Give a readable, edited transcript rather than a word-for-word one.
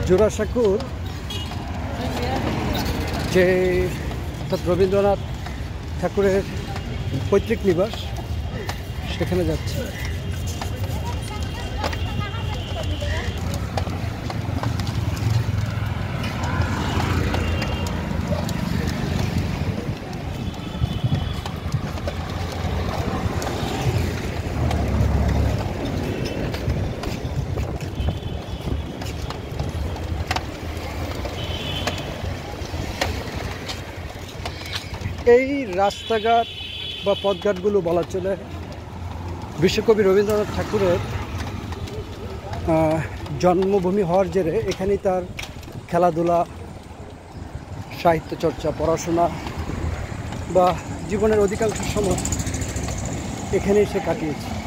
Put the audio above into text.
জোড়াসাঁকোর যে অর্থাৎ রবীন্দ্রনাথ ঠাকুরের পৈতৃক নিবাস সেখানে যাচ্ছি। এই রাস্তাঘাট বা পথঘাটগুলো বলা চলে বিশ্বকবি রবীন্দ্রনাথ ঠাকুরের জন্মভূমি হওয়ার জেরে এখানেই তার খেলাধুলা, সাহিত্য চর্চা, পড়াশোনা বা জীবনের অধিকাংশ সময় এখানেই সে কাটিয়েছে।